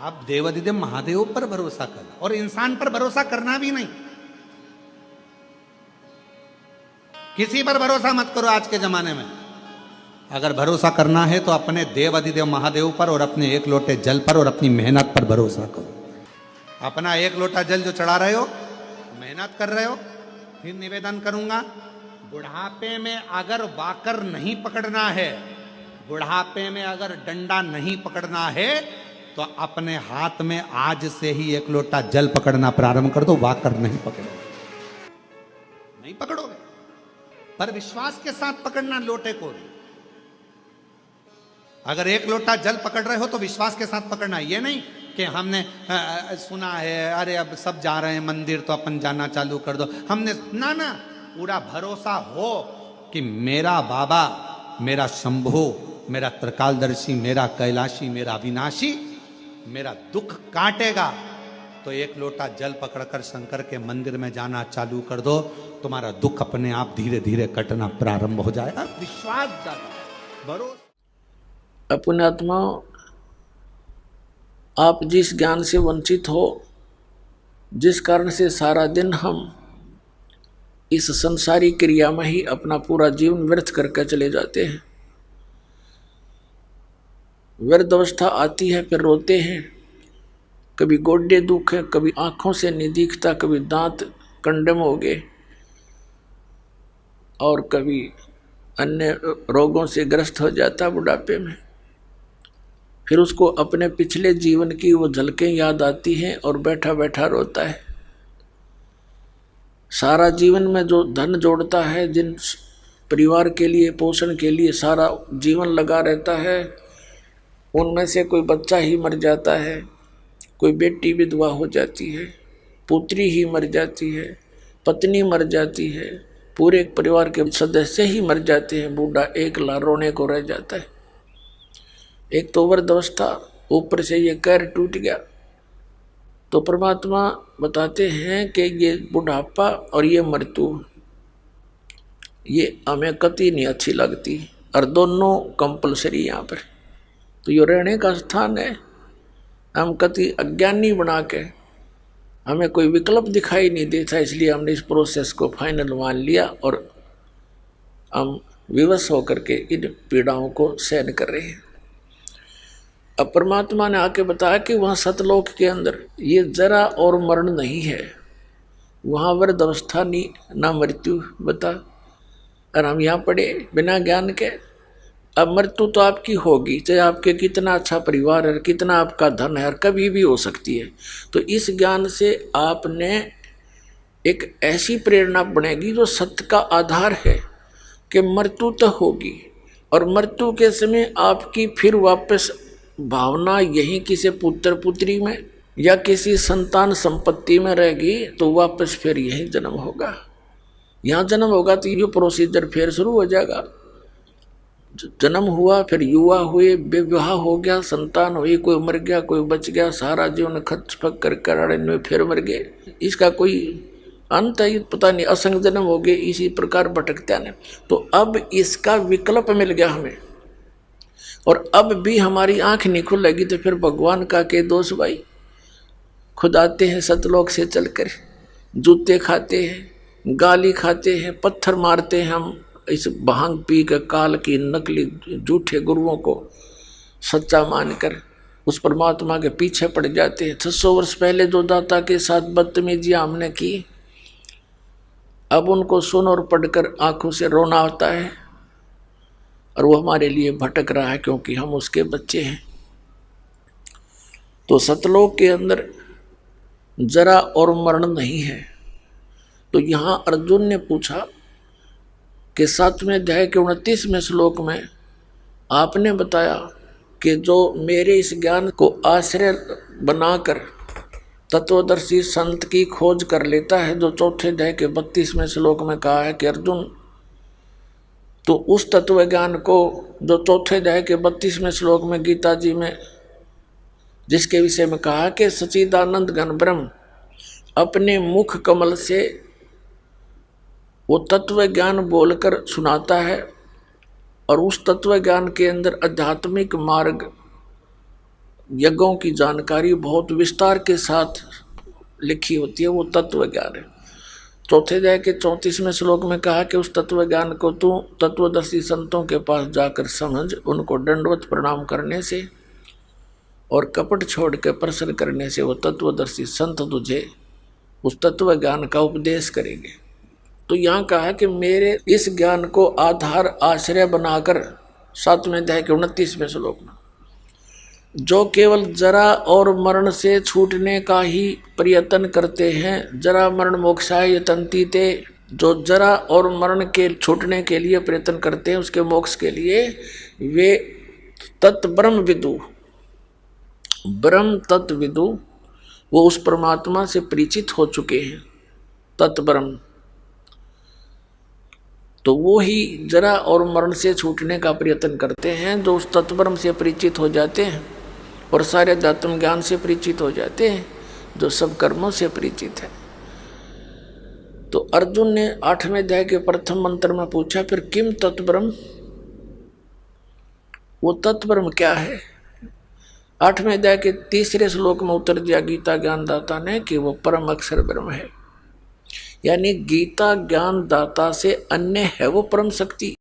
आप देवाधिदेव महादेव पर भरोसा करना, और इंसान पर भरोसा करना भी नहीं। किसी पर भरोसा मत करो आज के जमाने में। अगर भरोसा करना है तो अपने देवाधिदेव महादेव पर और अपने एक लोटे जल पर और अपनी मेहनत पर भरोसा करो। अपना एक लोटा जल जो चढ़ा रहे हो, मेहनत कर रहे हो, फिर निवेदन करूंगा, बुढ़ापे में अगर वाकर नहीं पकड़ना है, बुढ़ापे में अगर डंडा नहीं पकड़ना है, तो अपने हाथ में आज से ही एक लोटा जल पकड़ना प्रारंभ कर दो। वाकर नहीं पकड़ोगे, नहीं पकड़ोगे, पर विश्वास के साथ पकड़ना लोटे को। अगर एक लोटा जल पकड़ रहे हो तो विश्वास के साथ पकड़ना। ये नहीं कि हमने सुना है, अरे अब सब जा रहे हैं मंदिर तो अपन जाना चालू कर दो, हमने ना ना, पूरा भरोसा हो कि मेरा बाबा, मेरा शंभु, मेरा त्रिकालदर्शी, मेरा कैलाशी, मेरा अविनाशी मेरा दुख काटेगा, तो एक लोटा जल पकड़कर शंकर के मंदिर में जाना चालू कर दो, तुम्हारा दुख अपने आप धीरे धीरे कटना प्रारंभ हो जाएगा। विश्वास ज्यादा, भरोसा। अपने आत्मा, आप जिस ज्ञान से वंचित हो, जिस कारण से सारा दिन हम इस संसारी क्रिया में ही अपना पूरा जीवन व्यर्थ करके चले जाते हैं। वृद्ध अवस्था आती है, फिर रोते हैं, कभी गोड्डे दुख है, कभी आंखों से नहीं दिखता, कभी दांत कंडम हो गए और कभी अन्य रोगों से ग्रस्त हो जाता बुढ़ापे में। फिर उसको अपने पिछले जीवन की वो झलकें याद आती हैं और बैठा बैठा रोता है। सारा जीवन में जो धन जोड़ता है, जिन परिवार के लिए, पोषण के लिए सारा जीवन लगा रहता है, उनमें से कोई बच्चा ही मर जाता है, कोई बेटी विधवा हो जाती है, पुत्री ही मर जाती है, पत्नी मर जाती है, पूरे परिवार के सदस्य ही मर जाते हैं, बूढ़ा एकला रोने को रह जाता है। एक तो वृद्धावस्था, ऊपर से ये कैर टूट गया। तो परमात्मा बताते हैं कि ये बुढ़ापा और ये मृत्यु, ये हमें कतई नहीं अच्छी लगती, और दोनों कंपलसरी यहाँ पर। तो ये रहने का स्थान है। हम कति अज्ञानी बना के, हमें कोई विकल्प दिखाई नहीं देता, इसलिए हमने इस प्रोसेस को फाइनल मान लिया और हम विवश होकर के इन पीड़ाओं को सहन कर रहे हैं। अब परमात्मा ने आके बताया कि वहाँ सतलोक के अंदर ये जरा और मरण नहीं है, वहाँ वृद्ध अवस्था नहीं, ना मृत्यु बता। और हम यहाँ पड़े बिना ज्ञान के। अब मृत्यु तो आपकी होगी, चाहे आपके कितना अच्छा परिवार है, कितना आपका धन है, कभी भी हो सकती है। तो इस ज्ञान से आपने एक ऐसी प्रेरणा बनेगी जो सत्य का आधार है कि मृत्यु तो होगी, और मृत्यु के समय आपकी फिर वापस भावना यहीं किसी पुत्र पुत्री में या किसी संतान संपत्ति में रहेगी, तो वापस फिर यही जन्म होगा। यहाँ जन्म होगा तो ये प्रोसीजर फिर शुरू हो जाएगा। जन्म हुआ, फिर युवा हुए, विवाह हो गया, संतान हुई, कोई मर गया, कोई बच गया, सारा जीवन खच पक कर फिर मर गए। इसका कोई अंत है पता नहीं, असंग जन्म हो गए, इसी प्रकार भटकते हैं। तो अब इसका विकल्प मिल गया हमें, और अब भी हमारी आंख नहीं खुलेगी तो फिर भगवान का के दोष भाई। खुद आते हैं सतलोक से चलकर, जूते खाते हैं, गाली खाते हैं, पत्थर मारते हैं हम, इस भांग पी कर काल की नकली झूठे गुरुओं को सच्चा मानकर उस परमात्मा के पीछे पड़ जाते हैं। 600 वर्ष पहले जो दाता के साथ बदतमीजियां हमने की, अब उनको सुन और पढ़कर आंखों से रोना आता है, और वो हमारे लिए भटक रहा है क्योंकि हम उसके बच्चे हैं। तो सतलोक के अंदर जरा और मरण नहीं है। तो यहाँ अर्जुन ने पूछा कि 7वें अध्याय के 29वें श्लोक में आपने बताया कि जो मेरे इस ज्ञान को आश्रय बनाकर तत्वदर्शी संत की खोज कर लेता है, जो 4थे अध्याय के 32वें श्लोक में कहा है कि अर्जुन तो उस तत्व ज्ञान को जो 4थे अध्याय के 32वें श्लोक में गीता जी में जिसके विषय में कहा कि सच्चिदानंद घन ब्रह्म अपने मुख कमल से वो तत्व ज्ञान बोलकर सुनाता है, और उस तत्व ज्ञान के अंदर आध्यात्मिक मार्ग यज्ञों की जानकारी बहुत विस्तार के साथ लिखी होती है, वो तत्व ज्ञान है। चौथे अध्याय के 34वें श्लोक में कहा कि उस तत्व ज्ञान को तू तत्वदर्शी संतों के पास जाकर समझ, उनको दंडवत प्रणाम करने से और कपट छोड़ के प्रश्न करने से वो तत्वदर्शी संत तुझे उस तत्व ज्ञान का उपदेश करेंगे। तो यहाँ कहा कि मेरे इस ज्ञान को आधार आश्रय बनाकर 7वें अध्याय के 29वें श्लोक में, जो केवल जरा और मरण से छूटने का ही प्रयत्न करते हैं, जरा मरण मोक्षाय यतन्ति ते, जो जरा और मरण के छूटने के लिए प्रयत्न करते हैं, उसके मोक्ष के लिए, वे तत्ब्रह्म विदु, ब्रह्म तत्व विदु, वो उस परमात्मा से परिचित हो चुके हैं, तत्ब्रह्म। तो वो ही जरा और मरण से छूटने का प्रयत्न करते हैं, जो उस तत्ब्रह्म से परिचित हो जाते हैं और सारे अध्यात्म ज्ञान से परिचित हो जाते हैं, जो सब कर्मों से परिचित है। तो अर्जुन ने 8वें अध्याय के प्रथम मंत्र में पूछा, फिर किम तत्ब्रह्म, वो तत्ब्रह्म क्या है? 8वें अध्याय के 3रे श्लोक में उत्तर दिया गीता ज्ञानदाता ने कि वो परम अक्षर ब्रह्म है। यानी गीता ज्ञान दाता से अन्य है वो परम शक्ति।